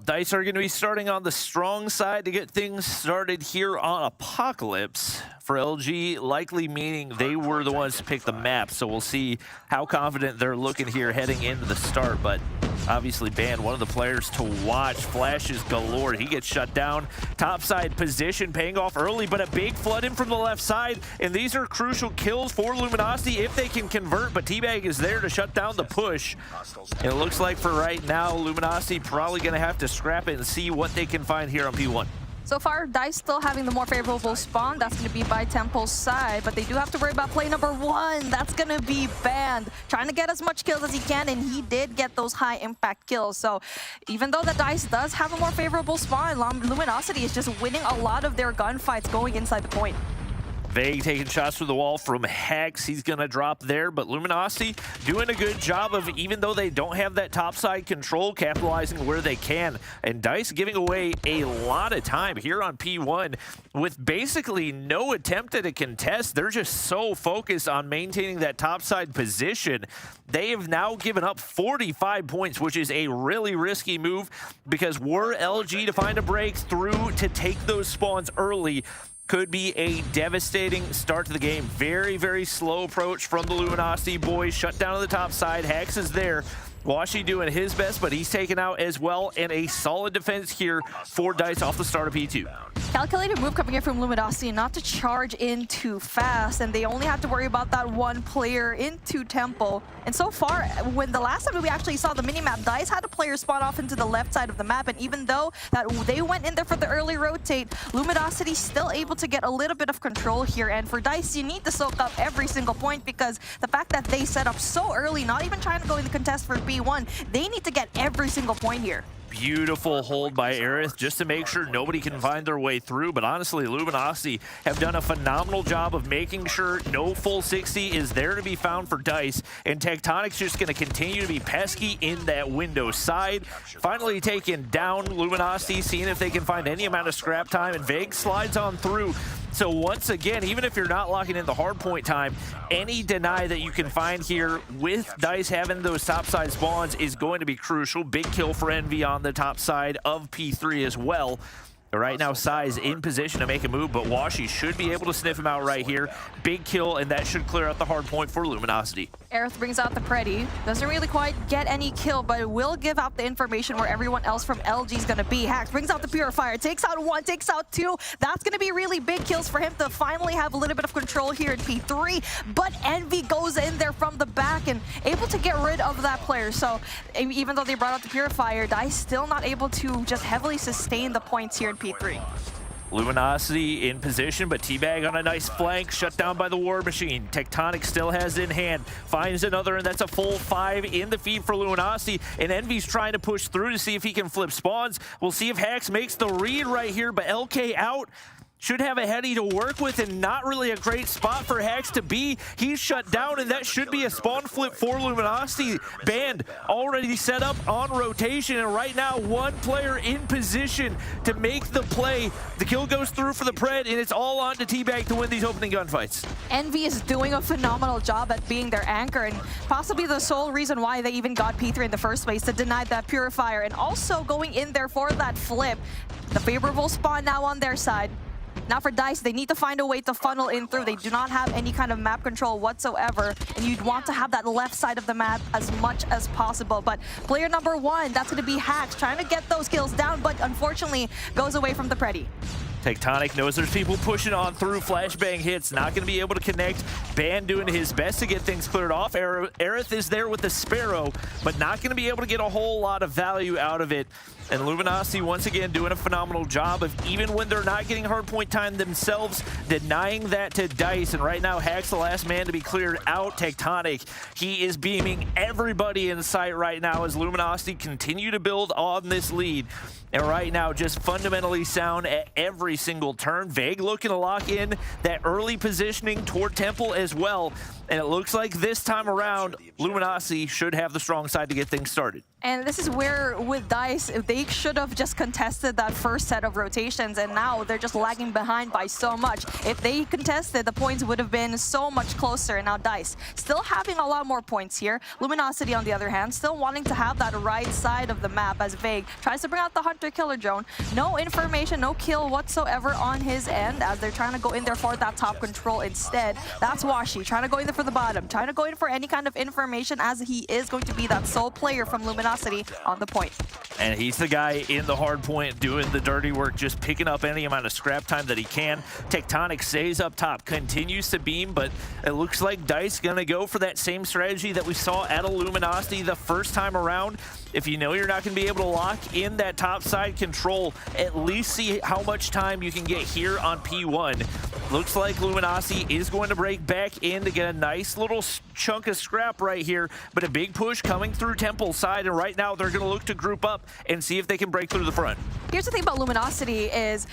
Dice are going to be starting on the strong side to get things started here on Apocalypse. For LG, likely meaning they were the ones to pick the map, so we'll see how confident they're looking here heading into the start. But obviously Band, one of the players to watch. Flashes galore. He gets shut down. Topside position paying off early, but a big flood in from the left side. And these are crucial kills for Luminosity if they can convert, but T-Bag is there to shut down the push. And it looks like for right now, Luminosity probably going to have to scrap it and see what they can find here on P1. So far, Dice still having the more favorable spawn. That's going to be by Temple's side, but they do have to worry about play number one. That's going to be Band, trying to get as much kills as he can, and he did get those high impact kills. So even though the Dice does have a more favorable spawn, Luminosity is just winning a lot of their gunfights going inside the point. Vague taking shots through the wall from Hex. He's going to drop there, but Luminosity doing a good job of, even though they don't have that topside control, capitalizing where they can. And Dice giving away a lot of time here on P1 with basically no attempt at a contest. They're just so focused on maintaining that topside position. They have now given up 45 points, which is a really risky move because were LG to find a breakthrough to take those spawns early, could be a devastating start to the game. Very, very slow approach from the Luminosity boys. Shut down to the top side. Hex is there. Washi doing his best, but he's taken out as well, and a solid defense here for Dice off the start of P2. Calculated move coming in from Luminosity, not to charge in too fast, and they only have to worry about that one player into Temple. And so far, when the last time we actually saw the minimap, Dice had a player spawn off into the left side of the map, and even though that they went in there for the early rotate, Luminosity still able to get a little bit of control here. And for Dice, you need to soak up every single point because the fact that they set up so early, not even trying to go in the contest for B1, they need to get every single point here. Beautiful hold by Aerith just to make sure nobody can find their way through. But honestly, Luminosity have done a phenomenal job of making sure no full 60 is there to be found for Dice. And Tectonic's just going to continue to be pesky in that window side. Finally taken down, Luminosity seeing if they can find any amount of scrap time. And Vague slides on through. So once again, even if you're not locking in the hard point time, any deny that you can find here with Dice having those topside spawns is going to be crucial. Big kill for Envy on the top side of P3 as well. Right now, Sai's in position to make a move, but Washi should be able to sniff him out right here. Big kill, and that should clear out the hard point for Luminosity. Aerith brings out the Preddy. Doesn't really quite get any kill, but it will give out the information where everyone else from LG is going to be. Hax brings out the Purifier, takes out one, takes out two. That's going to be really big kills for him to finally have a little bit of control here in P3. But Envy goes in there from the back and able to get rid of that player. So even though they brought out the Purifier, Dice still not able to just heavily sustain the points here in P3. Luminosity in position, but T-Bag on a nice flank, shut down by the War Machine. Tectonic still has it in hand, finds another, and that's a full 5 in the feed for Luminosity. And Envy's trying to push through to see if he can flip spawns. We'll see if Hax makes the read right here, but LK out. Should have a heady to work with, and not really a great spot for Hex to be. He's shut down, and that should be a spawn flip for Luminosity. Band already set up on rotation, and right now one player in position to make the play. The kill goes through for the Pred, and it's all on to T-Bag to win these opening gunfights. Envy is doing a phenomenal job at being their anchor, and possibly the sole reason why they even got P3 in the first place, to deny that Purifier, and also going in there for that flip. The favorable spawn now on their side. Now for Dice, they need to find a way to funnel in through. They do not have any kind of map control whatsoever, and you'd want to have that left side of the map as much as possible. But player number one, that's going to be Hax, trying to get those kills down, but unfortunately goes away from the Preddy. Tectonic knows there's people pushing on through. Flashbang hits, not going to be able to connect. Band doing his best to get things cleared off. Aerith is there with the Sparrow, but not going to be able to get a whole lot of value out of it. And Luminosity, once again, doing a phenomenal job of, even when they're not getting hardpoint time themselves, denying that to Dice. And right now, Hack's the last man to be cleared out. Tectonic, he is beaming everybody in sight right now as Luminosity continue to build on this lead. And right now, just fundamentally sound at every single turn. Vague looking to lock in that early positioning toward Temple as well. And it looks like this time around, Luminosity should have the strong side to get things started. And this is where, with DICE, they should have just contested that first set of rotations, and now they're just lagging behind by so much. If they contested, the points would have been so much closer. And now DICE still having a lot more points here. Luminosity, on the other hand, still wanting to have that right side of the map as Vague tries to bring out the Hunter-Killer drone. No information, no kill whatsoever on his end, as they're trying to go in there for that top control instead. That's Washi trying to go in there for the bottom, trying to go in for any kind of information, as he is going to be that sole player from Luminosity on the point. And he's the guy in the hard point doing the dirty work, just picking up any amount of scrap time that he can. Tectonic stays up top, continues to beam, but it looks like DICE gonna go for that same strategy that we saw at Luminosity the first time around. If you know you're not gonna be able to lock in that top side control, at least see how much time you can get here on P1. Looks like Luminosity is going to break back in to get a nice little chunk of scrap right here, but a big push coming through Temple side, and right now they're going to look to group up and see if they can break through the front. Here's the thing about Luminosity is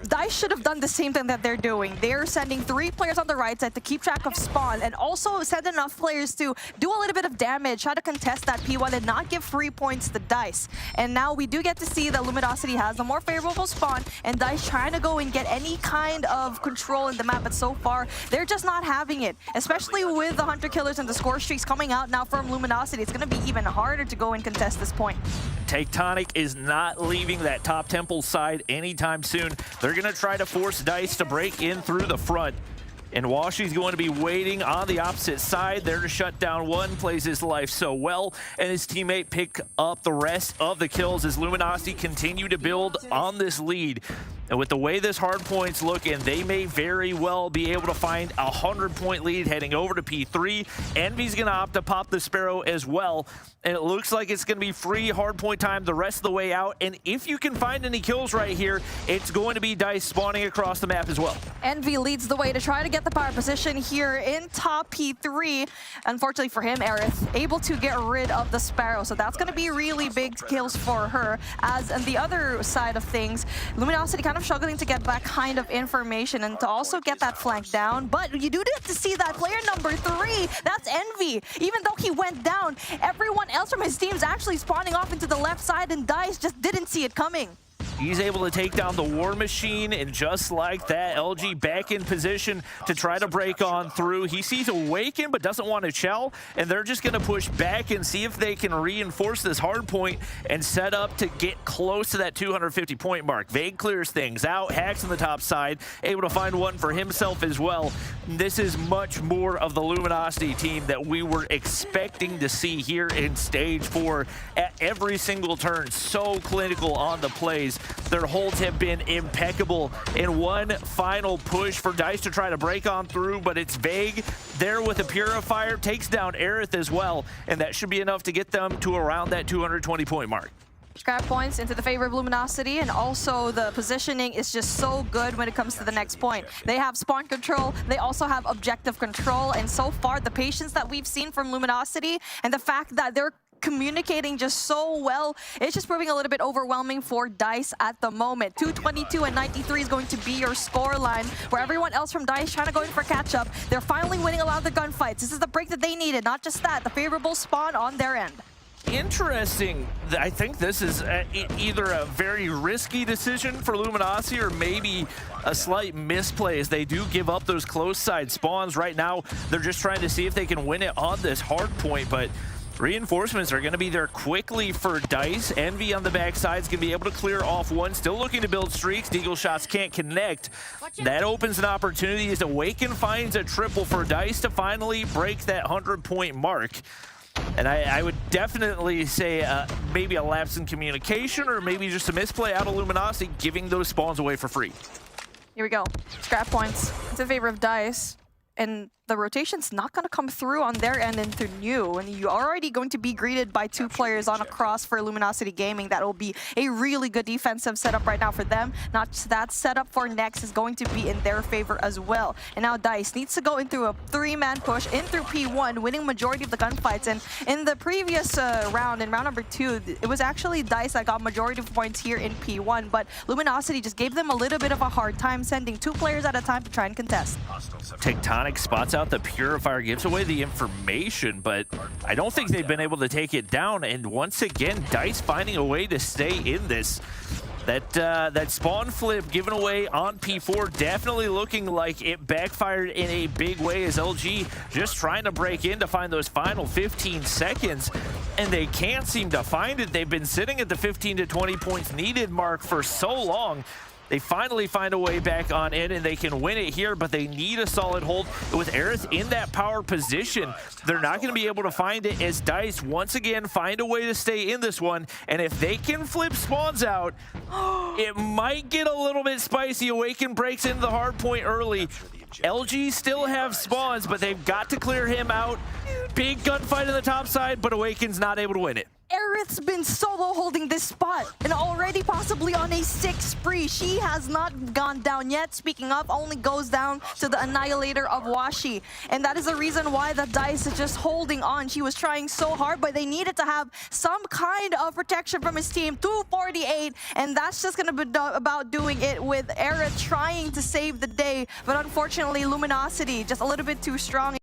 DICE should have done the same thing that they're doing. They're sending 3 players on the right side to keep track of spawn, and also send enough players to do a little bit of damage, try to contest that P1 and not give free points to DICE. And now we do get to see that Luminosity has a more favorable spawn, and DICE trying to go and get any kind of control in the map, but so far they're just not having it, especially with the Hunter Killers and the score streaks coming out now from Luminosity. It's going to be even harder to go and contest this point. Tectonic is not leaving that top Temple side anytime soon. They're going to try to force DICE to break in through the front. And Washi's going to be waiting on the opposite side there to shut down one, plays his life so well, and his teammate pick up the rest of the kills as Luminosity continue to build on this lead. And with the way this hard point's looking, they may very well be able to find a 100-point lead heading over to P3. Envy's going to opt to pop the Sparrow as well. And it looks like it's going to be free hard point time the rest of the way out. And if you can find any kills right here, it's going to be DICE spawning across the map as well. Envy leads the way to try to get the power position here in top P3. Unfortunately for him, Aerith able to get rid of the Sparrow. So that's going to be really big kills for her. As on the other side of things, Luminosity kind of struggling to get that kind of information and to also get that flank down. But you do get to see that player number 3, that's Envy. Even though he went down, everyone else from his team's actually spawning off into the left side, and DICE just didn't see it coming. He's able to take down the War Machine, and just like that, LG back in position to try to break on through. He sees Awaken, but doesn't want to shell, and they're just going to push back and see if they can reinforce this hard point and set up to get close to that 250-point mark. Vague clears things out, hacks on the top side, able to find one for himself as well. This is much more of the Luminosity team that we were expecting to see here in Stage 4 at every single turn. So clinical on the plays. Their holds have been impeccable. In one final push for DICE to try to break on through, but it's Vague there with a Purifier, takes down Aerith as well, and that should be enough to get them to around that 220-point mark. Scrap points into the favor of Luminosity, and also the positioning is just so good when it comes to the next point. They have spawn control, they also have objective control, and so far the patience that we've seen from Luminosity and the fact that they're communicating just so well, it's just proving a little bit overwhelming for DICE at the moment. 222 and 93 is going to be your score line, where everyone else from DICE trying to go in for catch-up. They're finally winning a lot of the gunfights. This is the break that they needed. Not just that, the favorable spawn on their end. Interesting. I think this is either a very risky decision for Luminosity or maybe a slight misplay, as they do give up those close side spawns. Right now, they're just trying to see if they can win it on this hard point, but reinforcements are going to be there quickly for DICE. Envy on the backside is going to be able to clear off one. Still looking to build streaks. Deagle shots can't connect. That opens an opportunity as Awaken finds a triple for DICE to finally break that 100-point mark. And I would definitely say maybe a lapse in communication, or maybe just a misplay out of Luminosity, giving those spawns away for free. Here we go. Scrap points in favor of DICE. And the rotation's not going to come through on their end into new, and you're already going to be greeted by 2 players on a cross for Luminosity Gaming. That will be a really good defensive setup right now for them. Not just that, setup for next is going to be in their favor as well. And now DICE needs to go in through a 3-man push in through P1, winning majority of the gunfights. And in the previous round, in round number 2, it was actually DICE that got majority of points here in P1, but Luminosity just gave them a little bit of a hard time, sending 2 players at a time to try and contest. Tectonic spots out out the Purifier, gives away the information, but I don't think they've been able to take it down. And once again, Dice finding a way to stay in this. That spawn flip given away on P4 definitely looking like it backfired in a big way, as LG just trying to break in to find those final 15 seconds, and they can't seem to find it. They've been sitting at the 15 to 20 points needed mark for so long. They finally find a way back on in, and they can win it here, but they need a solid hold. With Aerith in that power position, they're not going to be able to find it, as Dice once again find a way to stay in this one. And if they can flip spawns out, it might get a little bit spicy. Awaken breaks into the hard point early. LG still have spawns, but they've got to clear him out. Big gunfight on the top side, but Awaken's not able to win it. Aerith's been solo holding this spot and already possibly on a 6 spree. She has not gone down yet. Speaking of, only goes down to the Annihilator of Washi. And that is the reason why the Dice is just holding on. She was trying so hard, but they needed to have some kind of protection from his team. 248, and that's just going to be about doing it with Aerith trying to save the day. But unfortunately, Luminosity just a little bit too strong.